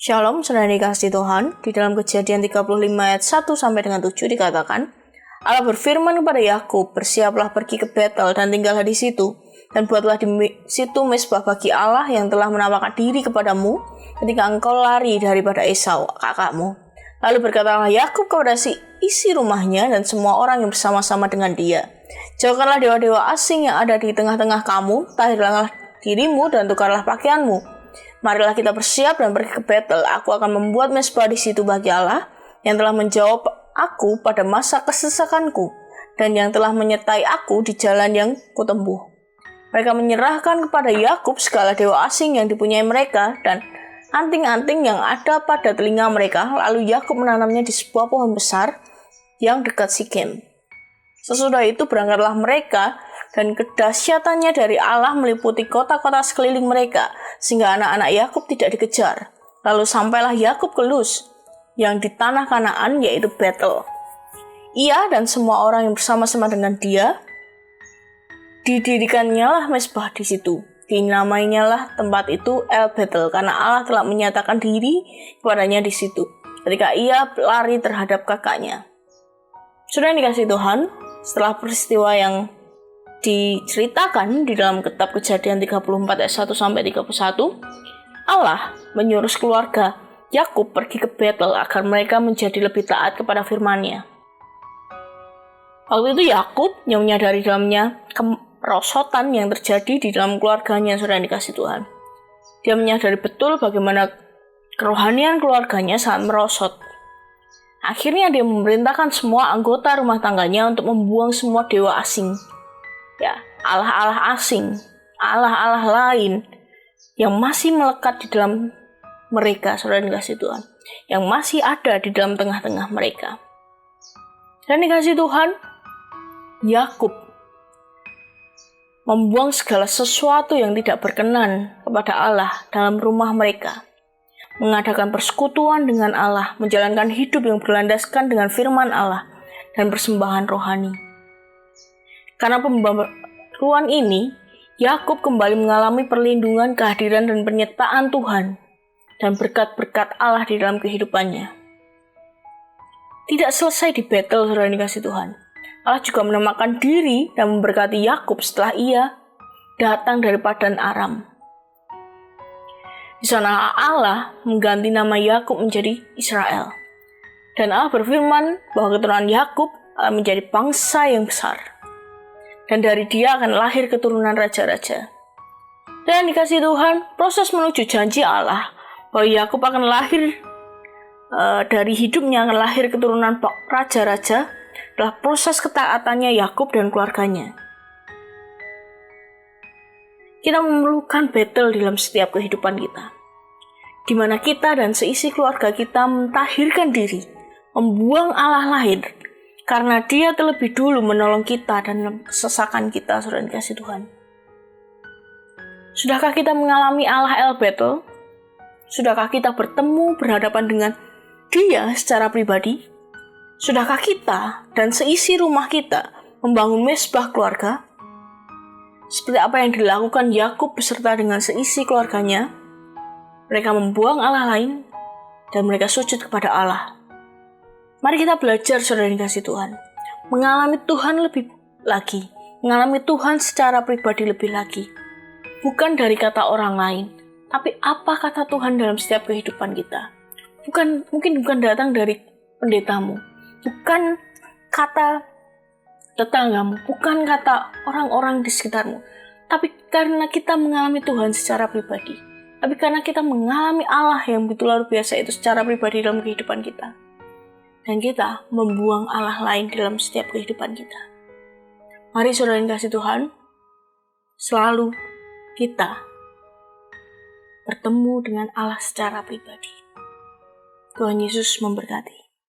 Shalom, saudara dikasihi Tuhan. Di dalam Kejadian 35 ayat 1 sampai dengan 7 dikatakan, Allah berfirman kepada Yakub, "Bersiaplah pergi ke Betel dan tinggallah di situ, dan buatlah di situ mezbah bagi Allah yang telah menampakkan diri kepadamu ketika engkau lari daripada Esau, kakakmu." Lalu berkatalah Yakub kepada isi rumahnya dan semua orang yang bersama-sama dengan dia, "Jauhkanlah dewa-dewa asing yang ada di tengah-tengah kamu, tahirlah dirimu dan tukarlah pakaianmu. Marilah kita bersiap dan pergi ke Betel. Aku akan membuat mezbah di situ bagi Allah yang telah menjawab aku pada masa kesesakanku dan yang telah menyertai aku di jalan yang kutempuh." Mereka menyerahkan kepada Yakub segala dewa asing yang dipunyai mereka dan anting-anting yang ada pada telinga mereka. Lalu Yakub menanamnya di sebuah pohon besar yang dekat Sikem. Sesudah itu berangkatlah mereka, dan kedahsyatannya dari Allah meliputi kota-kota sekeliling mereka, sehingga anak-anak Yakub tidak dikejar. Lalu sampailah Yakub ke Luz, yang di tanah Kanaan, yaitu Betel. Ia dan semua orang yang bersama-sama dengan dia, didirikannya lah mezbah di situ. Dinamainya lah tempat itu El Betel, karena Allah telah menyatakan diri kepadanya di situ, ketika ia lari terhadap kakaknya. Sudah dikasih Tuhan, setelah peristiwa yang diceritakan di dalam kitab Kejadian 34 ayat 1 sampai 31, Allah menyuruh keluarga Yakub pergi ke Betel agar mereka menjadi lebih taat kepada firman-Nya. Waktu itu Yakub yang menyadari dalamnya kemerosotan yang terjadi di dalam keluarganya, saudara yang dikasih Tuhan. Dia menyadari betul bagaimana kerohanian keluarganya sangat merosot. Akhirnya dia memerintahkan semua anggota rumah tangganya untuk membuang semua dewa asing. Allah-Allah asing, Allah-Allah lain yang masih melekat di dalam mereka, saudara dikasih Tuhan, yang masih ada di dalam tengah-tengah mereka. Dan dikasih Tuhan, Yakub membuang segala sesuatu yang tidak berkenan kepada Allah dalam rumah mereka, mengadakan persekutuan dengan Allah, menjalankan hidup yang berlandaskan dengan firman Allah dan persembahan rohani. Karena pembaruan ini, Yakub kembali mengalami perlindungan, kehadiran, dan penyertaan Tuhan dan berkat-berkat Allah di dalam kehidupannya. Tidak selesai di Betel, saudara dikasih Tuhan. Allah juga menamakan diri dan memberkati Yakub setelah ia datang dari Padan Aram. Di sana Allah mengganti nama Yakub menjadi Israel. Dan Allah berfirman bahwa keturunan Yakub akan menjadi bangsa yang besar. Dan dari dia akan lahir keturunan raja-raja. Dan dikasih Tuhan, proses menuju janji Allah bahwa Yakub akan lahir dari hidupnya akan lahir keturunan raja-raja adalah proses ketaatannya Yakub dan keluarganya. Kita memerlukan Betel dalam setiap kehidupan kita, di mana kita dan seisi keluarga kita mentahirkan diri, membuang Allah lain, karena dia terlebih dulu menolong kita dan kesesakan kita, saudara dikasih Tuhan. Sudahkah kita mengalami Allah El Betel? Sudahkah kita bertemu berhadapan dengan dia secara pribadi? Sudahkah kita dan seisi rumah kita membangun mezbah keluarga? Seperti apa yang dilakukan Yakub beserta dengan seisi keluarganya, mereka membuang Allah lain dan mereka sujud kepada Allah. Mari kita belajar, saudara yang dikasih Tuhan, mengalami Tuhan lebih lagi, mengalami Tuhan secara pribadi lebih lagi. Bukan dari kata orang lain, tapi apa kata Tuhan dalam setiap kehidupan kita. Mungkin bukan datang dari pendetamu, bukan kata tetanggamu, bukan kata orang-orang di sekitarmu, tapi karena kita mengalami Tuhan secara pribadi. Tapi karena kita mengalami Allah yang begitu luar biasa itu secara pribadi dalam kehidupan kita. Dan kita membuang Allah lain dalam setiap kehidupan kita. Mari saudara yang kasih Tuhan, selalu kita bertemu dengan Allah secara pribadi. Tuhan Yesus memberkati.